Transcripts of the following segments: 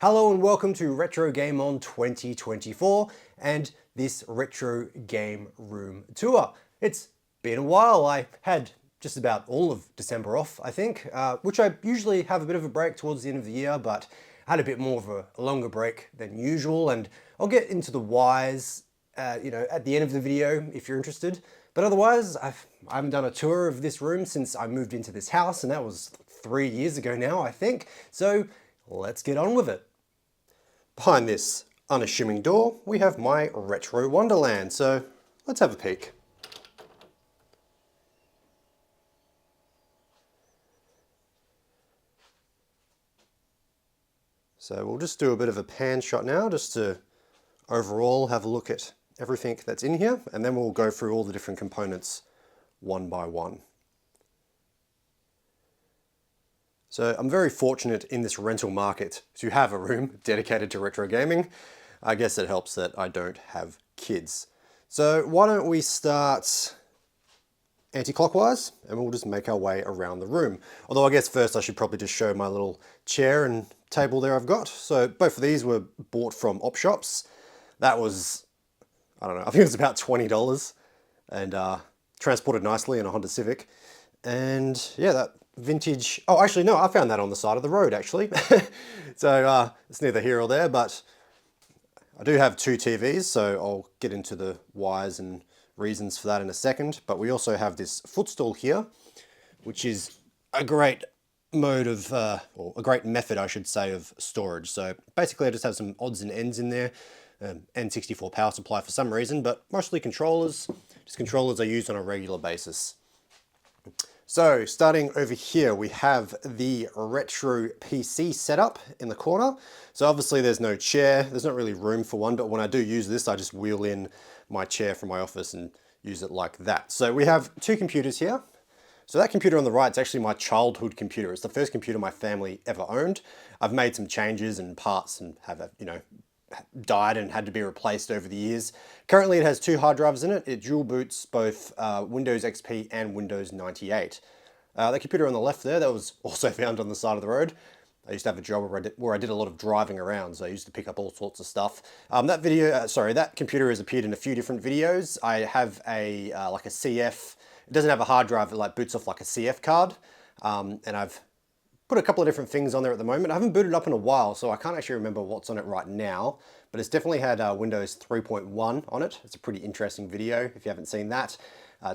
Hello and welcome to Retro Game On 2024 and this retro game room tour. It's been a while. I had just about all of December off, I think, which I usually have a bit of a break towards the end of the year, but I had a bit more of a longer break than usual, and I'll get into the whys, at the end of the video if you're interested. But otherwise, I haven't done a tour of this room since I moved into this house, and that was 3 years ago now, I think. So let's get on with it. Behind this unassuming door, we have my retro wonderland, so let's have a peek. So we'll just do a bit of a pan shot now, just to overall have a look at everything that's in here, and then we'll go through all the different components one by one. So I'm very fortunate in this rental market to have a room dedicated to retro gaming. I guess it helps that I don't have kids. So why don't we start anti-clockwise and we'll just make our way around the room. Although I guess first I should probably just show my little chair and table there I've got. So both of these were bought from op shops. That was, I don't know, I think it was about $20 and transported nicely in a Honda Civic. And yeah, that vintage, oh actually no, I found that on the side of the road actually. So it's neither here or there, but I do have two TVs, so I'll get into the whys and reasons for that in a second. But we also have this footstool here, which is a great mode of, or a great method I should say, of storage. So basically I just have some odds and ends in there, N64 power supply for some reason, but mostly controllers, just controllers I use on a regular basis. So starting over here, we have the retro PC setup in the corner. So obviously there's no chair, there's not really room for one, but when I do use this, I just wheel in my chair from my office and use it like that. So we have two computers here. So that computer on the right is actually my childhood computer. It's the first computer my family ever owned. I've made some changes and parts and have, died and had to be replaced over the years. Currently it has two hard drives in it. It dual boots both Windows XP and Windows 98. The computer on the left there, that was also found on the side of the road. I used to have a job where I did a lot of driving around, so I used to pick up all sorts of stuff. That computer has appeared in a few different videos. I have a like a CF. It doesn't have a hard drive. It like boots off like a CF card, and I've put a couple of different things on there at the moment. I haven't booted up in a while, so I can't actually remember what's on it right now, but it's definitely had Windows 3.1 on it. It's a pretty interesting video if you haven't seen that.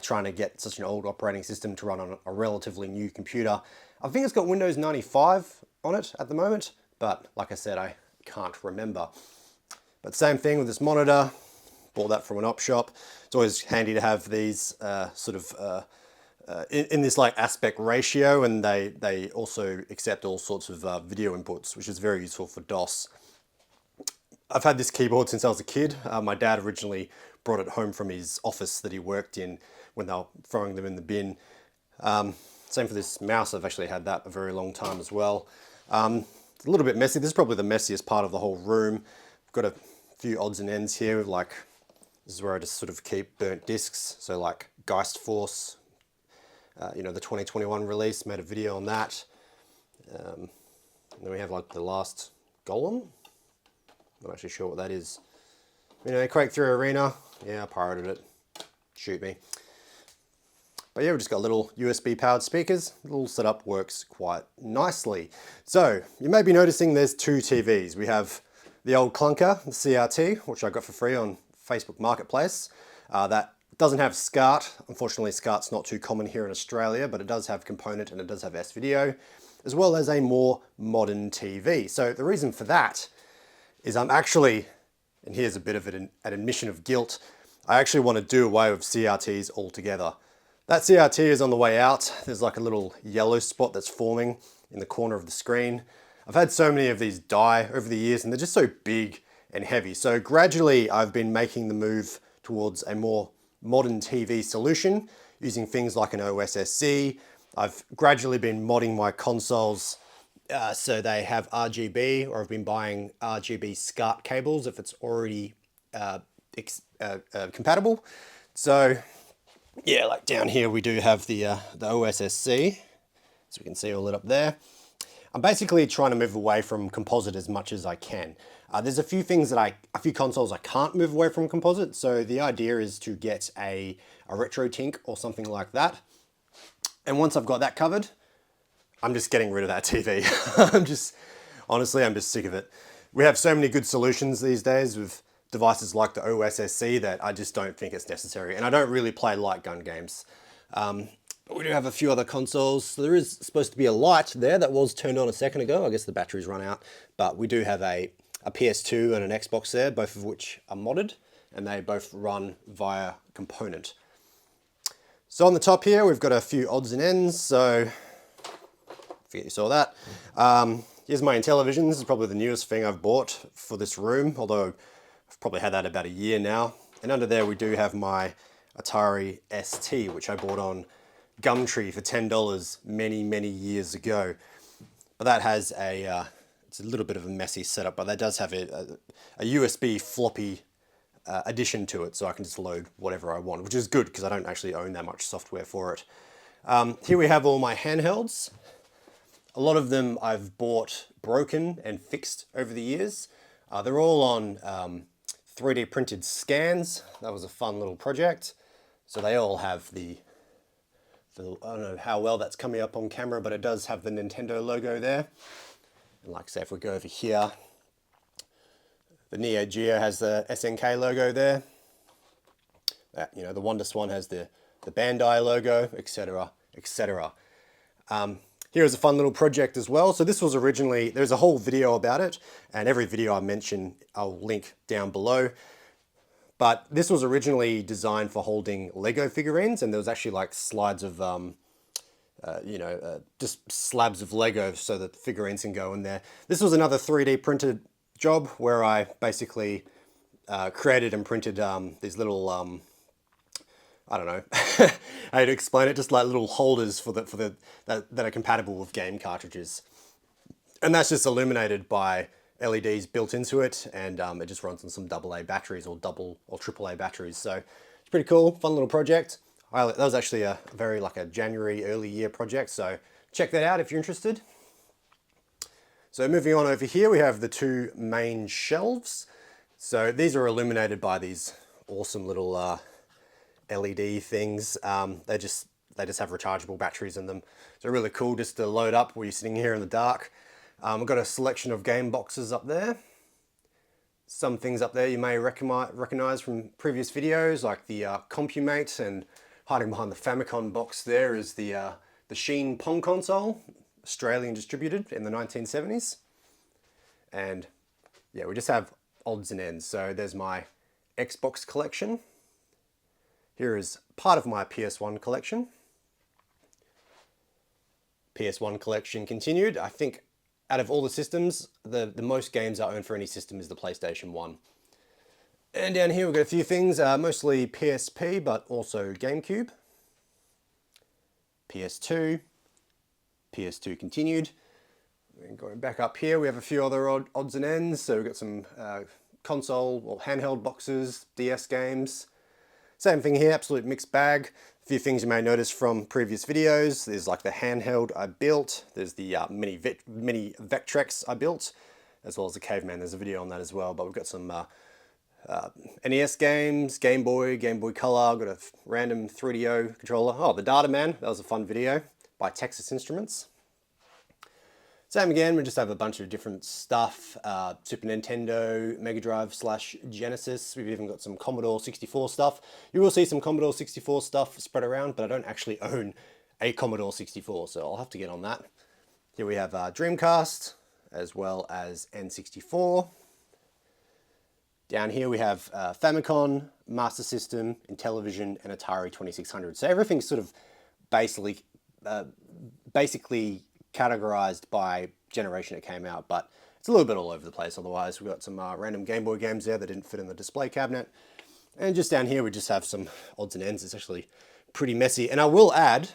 Trying to get such an old operating system to run on a relatively new computer. I think it's got Windows 95 on it at the moment, but like I said, I can't remember. But same thing with this monitor. Bought that from an op shop. It's always handy to have these in this like aspect ratio, and they also accept all sorts of video inputs, which is very useful for DOS. I've had this keyboard since I was a kid. My dad originally brought it home from his office that he worked in when they were throwing them in the bin. Same for this mouse. I've actually had that a very long time as well. It's a little bit messy. This is probably the messiest part of the whole room. I've got a few odds and ends here, like this is where I just sort of keep burnt discs. So like Geist Force, the 2021 release, made a video on that. And then we have like the last Golem. I'm not actually sure what that is. Quake 3 Arena. Yeah, I pirated it. Shoot me. But yeah, we've just got little USB powered speakers. The little setup works quite nicely. So you may be noticing there's two TVs. We have the old clunker, the CRT, which I got for free on Facebook Marketplace. That doesn't have SCART. Unfortunately, SCART's not too common here in Australia, but it does have component and it does have S-Video, as well as a more modern TV. So the reason for that is I'm actually, and here's a bit of an admission of guilt, I actually want to do away with CRTs altogether. That CRT is on the way out. There's like a little yellow spot that's forming in the corner of the screen. I've had so many of these die over the years and they're just so big and heavy. So gradually I've been making the move towards a more modern TV solution using things like an OSSC. I've gradually been modding my consoles so they have RGB, or I've been buying RGB SCART cables if it's already compatible. So yeah, like down here we do have the OSSC, so we can see all it up there. I'm basically trying to move away from composite as much as I can. There's a few consoles I can't move away from composite, so the idea is to get a retro tink or something like that. And once I've got that covered, I'm just getting rid of that TV. Honestly, I'm just sick of it. We have so many good solutions these days with devices like the OSSC that I just don't think it's necessary. And I don't really play light gun games. But we do have a few other consoles. So there is supposed to be a light there that was turned on a second ago. I guess the battery's run out. But we do have a PS2 and an Xbox there, both of which are modded. And they both run via component. So on the top here, we've got a few odds and ends. So, I forget you saw that. Here's my Intellivision. This is probably the newest thing I've bought for this room, although I've probably had that about a year now. And under there we do have my Atari ST, which I bought on Gumtree for $10 many, many years ago. But that has it's a little bit of a messy setup, but that does have a USB floppy addition to it, so I can just load whatever I want, which is good because I don't actually own that much software for it. Here we have all my handhelds. A lot of them I've bought broken and fixed over the years. They're all on 3D printed scans. That was a fun little project. So they all have I don't know how well that's coming up on camera, but it does have the Nintendo logo there. And like I say, if we go over here, the Neo Geo has the SNK logo there. The Wonder Swan has the Bandai logo, etc., etc. Here's a fun little project as well. So this was originally, there's a whole video about it, and every video I mention, I'll link down below. But this was originally designed for holding Lego figurines, and there was actually like slides of, just slabs of Lego so that the figurines can go in there. This was another 3D printed job where I basically created and printed these little, I don't know how to explain it, just like little holders that are compatible with game cartridges. And that's just illuminated by LEDs built into it, and it just runs on some AA batteries or AAA batteries. So it's pretty cool, fun little project. That was actually a very like a January early year project, so check that out if you're interested. So moving on over here, we have the two main shelves. So these are illuminated by these awesome little LED things. They just have rechargeable batteries in them. So really cool just to load up while you're sitting here in the dark. I've got a selection of game boxes up there. Some things up there you may recognize from previous videos, like the Compumate, and hiding behind the Famicom box there is the Sheen Pong console, Australian distributed in the 1970s. And yeah, we just have odds and ends. So there's my Xbox collection. Here is part of my PS1 collection. PS1 collection continued. I think out of all the systems, the most games I own for any system is the PlayStation 1. And down here we've got a few things, mostly PSP, but also GameCube. PS2. PS2 continued. And going back up here, we have a few other odds and ends. So we've got some console or handheld boxes, DS games. Same thing here, absolute mixed bag. A few things you may notice from previous videos. There's like the handheld I built. There's the mini Vectrex I built, as well as the Caveman. There's a video on that as well. But we've got some NES games, Game Boy Color. I've got a random 3DO controller. Oh, the Data Man. That was a fun video by Texas Instruments. Same again, we just have a bunch of different stuff. Super Nintendo, Mega Drive / Genesis. We've even got some Commodore 64 stuff. You will see some Commodore 64 stuff spread around, but I don't actually own a Commodore 64, so I'll have to get on that. Here we have Dreamcast, as well as N64. Down here we have Famicom, Master System, Intellivision, and Atari 2600. So everything's sort of basically categorized by generation it came out, but it's a little bit all over the place otherwise. We've got some random Game Boy games there that didn't fit in the display cabinet. And just down here we just have some odds and ends. It's actually pretty messy. And I will add,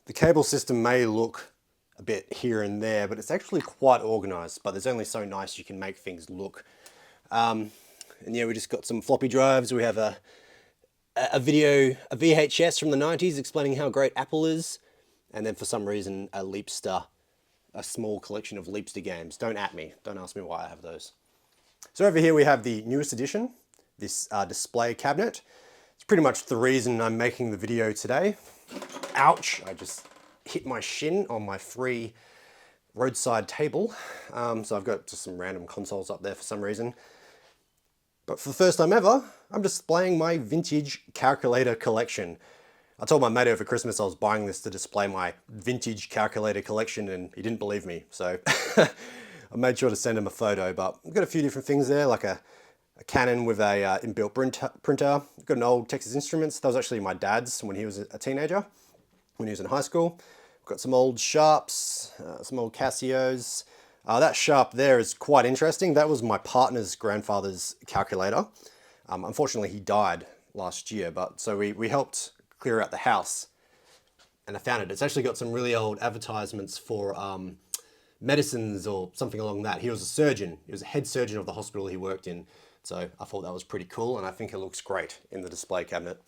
the cable system may look a bit here and there, but it's actually quite organized, but there's only so nice you can make things look. And yeah, we just got some floppy drives. We have a VHS from the 90s explaining how great Apple is. And then for some reason, a Leapster a small collection of Leapster games. Don't at me. Don't ask me why I have those. So over here we have the newest edition, this display cabinet. It's pretty much the reason I'm making the video today. Ouch! I just hit my shin on my free roadside table. So I've got just some random consoles up there for some reason. But for the first time ever, I'm displaying my vintage calculator collection. I told my mate over Christmas I was buying this to display my vintage calculator collection, and he didn't believe me. So I made sure to send him a photo, but I've got a few different things there, like a Canon with a inbuilt printer. I've got an old Texas Instruments. That was actually my dad's when he was a teenager, when he was in high school. I've got some old Sharps, some old Casios. That Sharp there is quite interesting. That was my partner's grandfather's calculator. Unfortunately, he died last year, but so we helped clear out the house, and I found it. It's actually got some really old advertisements for medicines or something along that. He was a surgeon. He was a head surgeon of the hospital he worked in. So I thought that was pretty cool, and I think it looks great in the display cabinet.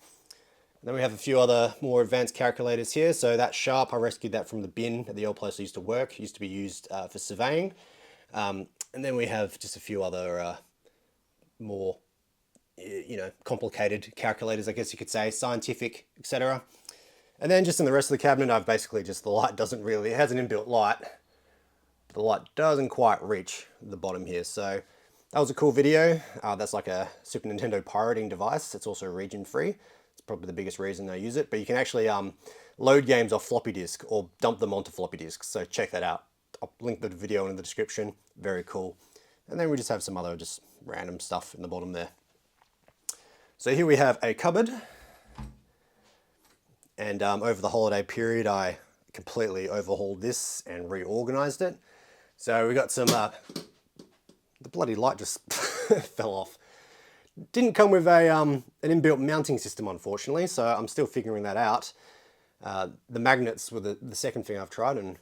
And then we have a few other more advanced calculators here. So that Sharp, I rescued that from the bin at the old place I used to work. It used to be used for surveying. And then we have just a few other more, complicated calculators, I guess you could say, scientific, etc. And then just in the rest of the cabinet, I've basically just, the light doesn't really, it has an inbuilt light. The light doesn't quite reach the bottom here. So that was a cool video. That's like a Super Nintendo pirating device. It's also region free. It's probably the biggest reason I use it, but you can actually load games off floppy disk or dump them onto floppy disks. So check that out. I'll link the video in the description. Very cool. And then we just have some other just random stuff in the bottom there. So here we have a cupboard. And over the holiday period, I completely overhauled this and reorganized it. So we got some, the bloody light just fell off. Didn't come with an inbuilt mounting system, unfortunately, so I'm still figuring that out. The magnets were the second thing I've tried, and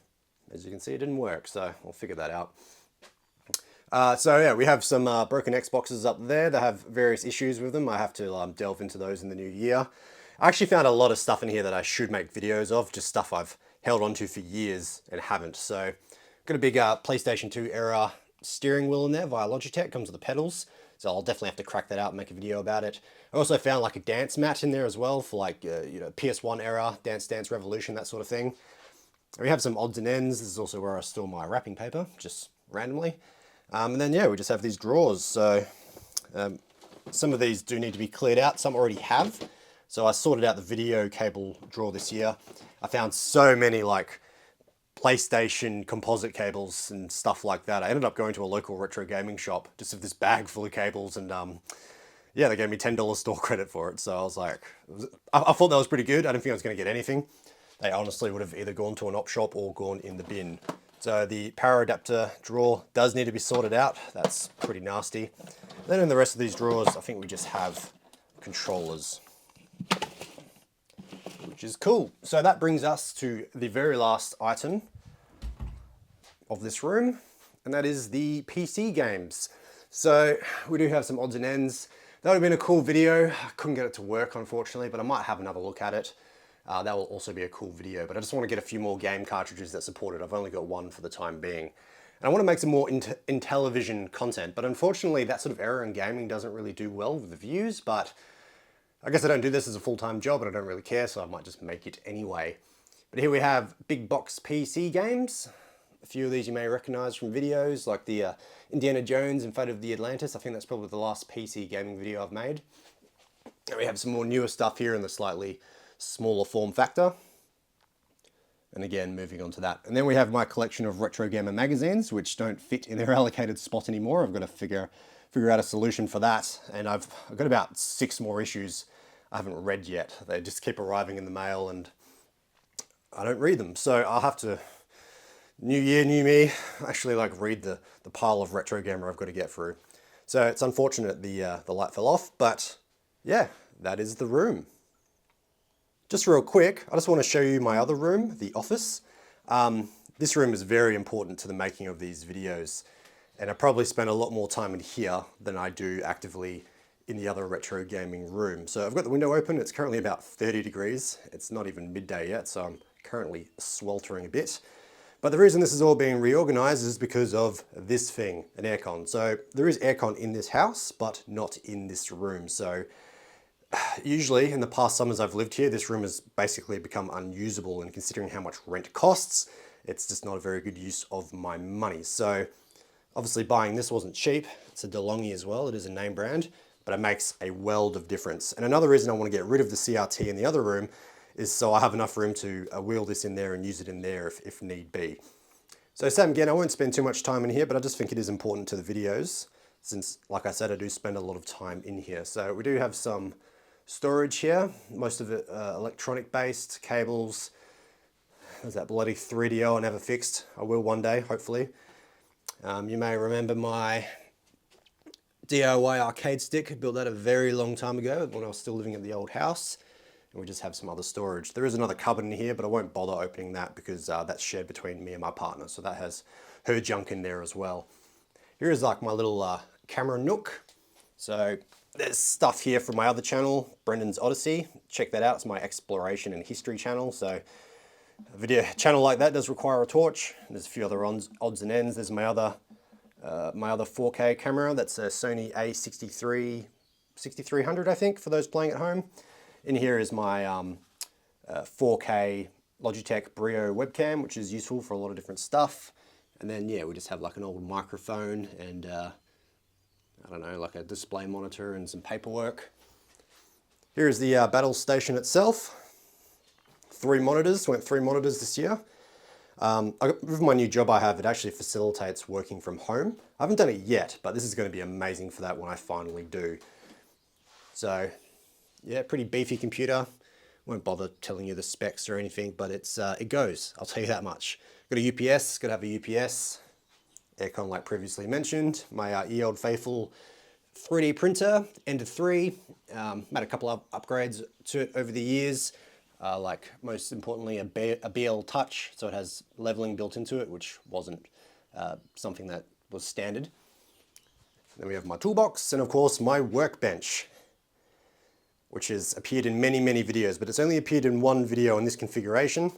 as you can see, it didn't work, so I'll figure that out. So yeah, we have some broken Xboxes up there that have various issues with them. I have to delve into those in the new year. I actually found a lot of stuff in here that I should make videos of, just stuff I've held onto for years and haven't. So got a big PlayStation 2 era steering wheel in there via Logitech, comes with the pedals. So I'll definitely have to crack that out and make a video about it. I also found like a dance mat in there as well for like, PS1 era, Dance Dance Revolution, that sort of thing. And we have some odds and ends. This is also where I store my wrapping paper, just randomly. And then, yeah, we just have these drawers. So some of these do need to be cleared out. Some already have. So I sorted out the video cable drawer this year. I found so many like PlayStation composite cables and stuff like that. I ended up going to a local retro gaming shop just with this bag full of cables, and yeah, they gave me $10 store credit for it. So I was like, I thought that was pretty good. I didn't think I was going to get anything. They honestly would have either gone to an op shop or gone in the bin. So the power adapter drawer does need to be sorted out. That's pretty nasty. Then in the rest of these drawers, I think we just have controllers, which is cool. So that brings us to the very last item of this room, and that is the PC games. So we do have some odds and ends. That would have been a cool video. I couldn't get it to work, unfortunately, but I might have another look at it. That will also be a cool video, but I just want to get a few more game cartridges that support it. I've only got one for the time being. And I want to make some more Intellivision content, but unfortunately that sort of era in gaming doesn't really do well with the views, but I guess I don't do this as a full-time job and I don't really care, so I might just make it anyway. But here we have big box PC games. A few of these you may recognize from videos, like the Indiana Jones and Fate of the Atlantis. I think that's probably the last PC gaming video I've made. And we have some more newer stuff here in the slightly smaller form factor. And again, moving on to that. And then we have my collection of Retro Gamer magazines, which don't fit in their allocated spot anymore. I've got to figure out a solution for that. And I've got about 6 more issues I haven't read yet. They just keep arriving in the mail and I don't read them. So I'll have to, new year, new me, actually like read the pile of Retro Gamer I've got to get through. So it's unfortunate the light fell off, but yeah, that is the room. Just real quick, I just want to show you my other room, the office. This room is very important to the making of these videos, and I probably spend a lot more time in here than I do actively in the other retro gaming room. So I've got the window open. It's currently about 30 degrees. It's not even midday yet, so I'm currently sweltering a bit. But the reason this is all being reorganized is because of this thing, an aircon. So there is aircon in this house, but not in this room. So usually in the past summers I've lived here, this room has basically become unusable, and considering how much rent costs, it's just not a very good use of my money. So obviously buying this wasn't cheap. It's a DeLonghi as well. It is a name brand, but it makes a world of difference. And another reason I want to get rid of the CRT in the other room is so I have enough room to wheel this in there and use it in there if need be. So same again, I won't spend too much time in here, but I just think it is important to the videos since, like I said, I do spend a lot of time in here. So we do have some storage here, most of it electronic based, cables. There's that bloody 3DO I never fixed. I will one day, hopefully. You may remember my DIY arcade stick. I built that a very long time ago when I was still living at the old house. And we just have some other storage. There is another cupboard in here, but I won't bother opening that because that's shared between me and my partner. So that has her junk in there as well. Here is like my little camera nook. So there's stuff here from my other channel, Brendan's Odyssey. Check that out. It's my exploration and history channel. So a video channel like that does require a torch. There's a few other odds and ends. There's my other 4K camera. That's a Sony A6300, I think, for those playing at home. In here is my 4K Logitech Brio webcam, which is useful for a lot of different stuff. And then, yeah, we just have like an old microphone and, I don't know, like a display monitor and some paperwork. Here is the battle station itself. 3 monitors, went 3 monitors this year. With my new job I have, it actually facilitates working from home. I haven't done it yet, but this is going to be amazing for that when I finally do. So, yeah, pretty beefy computer. Won't bother telling you the specs or anything, but it goes, I'll tell you that much. Got a UPS, got to have a UPS. Aircon like previously mentioned. My ye old faithful 3D printer, Ender 3. Made a couple of upgrades to it over the years. Like most importantly, a BL Touch, so it has leveling built into it, which wasn't something that was standard. Then we have my toolbox, and of course my workbench, which has appeared in many, many videos, but it's only appeared in one video in this configuration.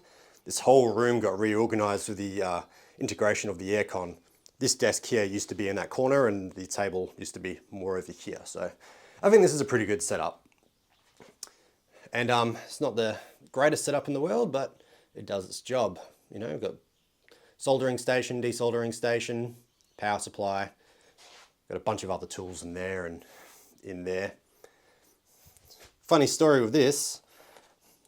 This whole room got reorganized with the integration of the aircon. This desk here used to be in that corner, and the table used to be more over here. So I think this is a pretty good setup. And it's not the greatest setup in the world, but it does its job. You know, we've got soldering station, desoldering station, power supply. Got a bunch of other tools in there and in there. Funny story with this,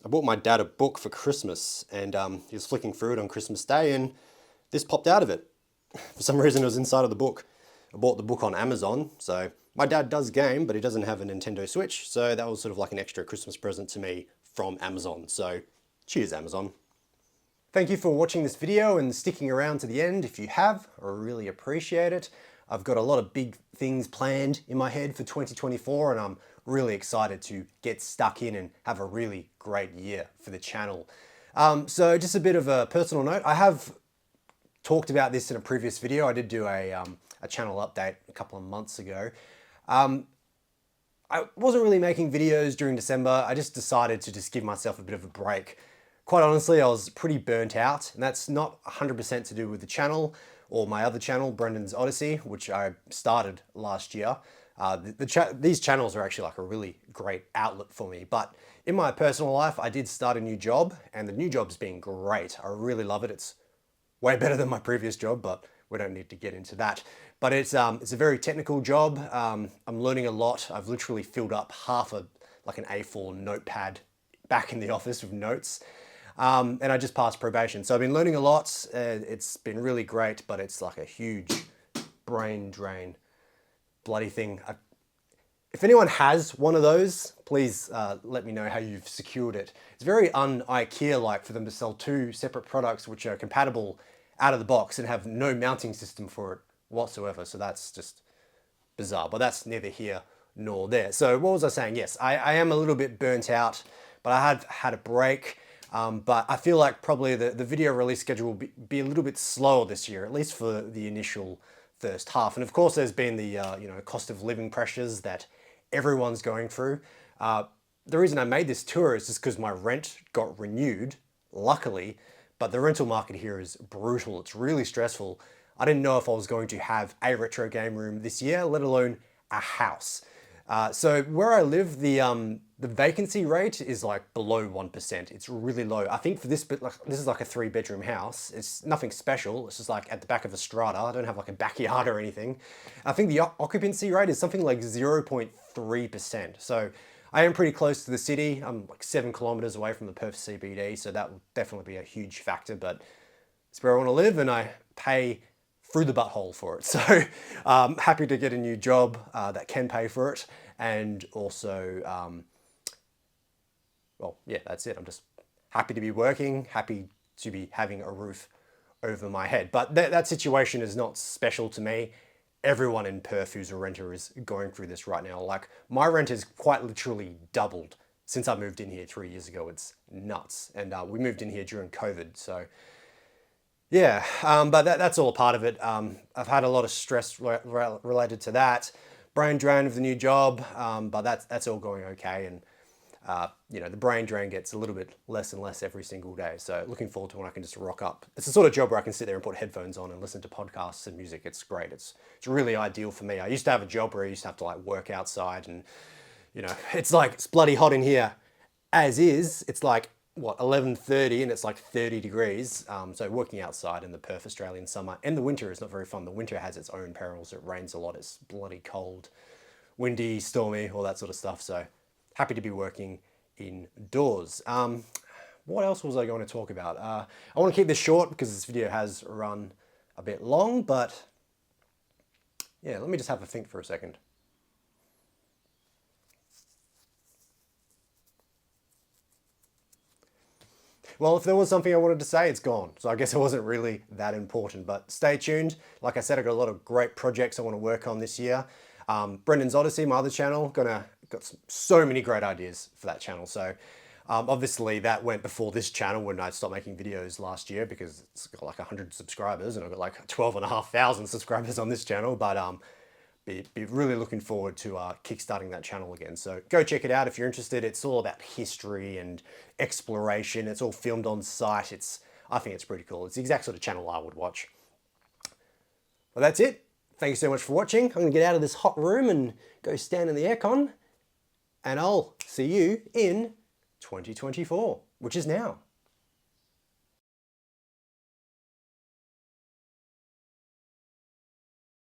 I bought my dad a book for Christmas, and he was flicking through it on Christmas Day, and this popped out of it. For some reason it was inside of the book. I bought the book on Amazon, so my dad does game, but he doesn't have a Nintendo Switch, so that was sort of like an extra Christmas present to me from Amazon. So cheers, Amazon. Thank you for watching this video and sticking around to the end. If you have, I really appreciate it. I've got a lot of big things planned in my head for 2024, and I'm really excited to get stuck in and have a really great year for the channel. So just a bit of a personal note. I have talked about this in a previous video. I did do a channel update a couple of months ago. I wasn't really making videos during December. I just decided to just give myself a bit of a break. Quite honestly, I was pretty burnt out, and that's not 100% to do with the channel or my other channel, Brendan's Odyssey, which I started last year. These channels are actually like a really great outlet for me. But in my personal life, I did start a new job, and the new job's been great. I really love it. It's way better than my previous job, but we don't need to get into that. But it's a very technical job. I'm learning a lot. I've literally filled up like an A4 notepad back in the office with notes. And I just passed probation. So I've been learning a lot. It's been really great, but it's like a huge brain drain bloody thing. If anyone has one of those, please let me know how you've secured it. It's very un-IKEA-like for them to sell 2 separate products which are compatible out of the box and have no mounting system for it whatsoever. So that's just bizarre, but that's neither here nor there. So what was I saying? Yes, I am a little bit burnt out, but I have had a break. But I feel like probably the video release schedule will be a little bit slower this year, at least for the initial first half. And of course, there's been the cost of living pressures that everyone's going through. The reason I made this tour is just because my rent got renewed, luckily, But the rental market here is brutal. It's really stressful. I didn't know if I was going to have a retro game room this year, let alone a house. So where I live, the vacancy rate is like below 1%. It's really low. I think for this, but like this is like a 3-bedroom house. It's nothing special. It's just like at the back of a strata. I don't have like a backyard or anything. I think the occupancy rate is something like 0.3%. So I am pretty close to the city. I'm like 7 kilometers away from the Perth CBD, so that will definitely be a huge factor. But it's where I want to live, and I pay through the butthole for it. So happy to get a new job that can pay for it. And also, well, yeah, that's it. I'm just happy to be working, happy to be having a roof over my head. But that situation is not special to me. Everyone in Perth who's a renter is going through this right now. Like, my rent is quite literally doubled since I moved in here 3 years ago. It's nuts. And we moved in here during COVID, so yeah, but that's all a part of it. I've had a lot of stress related to that. Brain drain of the new job, but that's all going okay. And you know, the brain drain gets a little bit less and less every single day. So looking forward to when I can just rock up. It's the sort of job where I can sit there and put headphones on and listen to podcasts and music. It's great. It's really ideal for me. I used to have a job where I used to have to like work outside, and you know, it's like it's bloody hot in here as is. It's like what, 11:30, and it's like 30 degrees. So working outside in the Perth Australian summer and the winter is not very fun. The winter has its own perils. It rains a lot. It's bloody cold, windy, stormy, all that sort of stuff. So happy to be working indoors. What else was I going to talk about? I want to keep this short because this video has run a bit long, but yeah, let me just have a think for a second. Well, if there was something I wanted to say, it's gone. So I guess it wasn't really that important, but stay tuned. Like I said, I've got a lot of great projects I want to work on this year. Brendan's Odyssey, my other channel, got so many great ideas for that channel. So obviously that went before this channel when I stopped making videos last year, because it's got like 100 subscribers and I've got like 12,500 subscribers on this channel. But be really looking forward to kickstarting that channel again. So go check it out if you're interested. It's all about history and exploration. It's all filmed on site. I think it's pretty cool. It's the exact sort of channel I would watch. Well, that's it. Thank you so much for watching. I'm gonna get out of this hot room and go stand in the aircon, and I'll see you in 2024, which is now.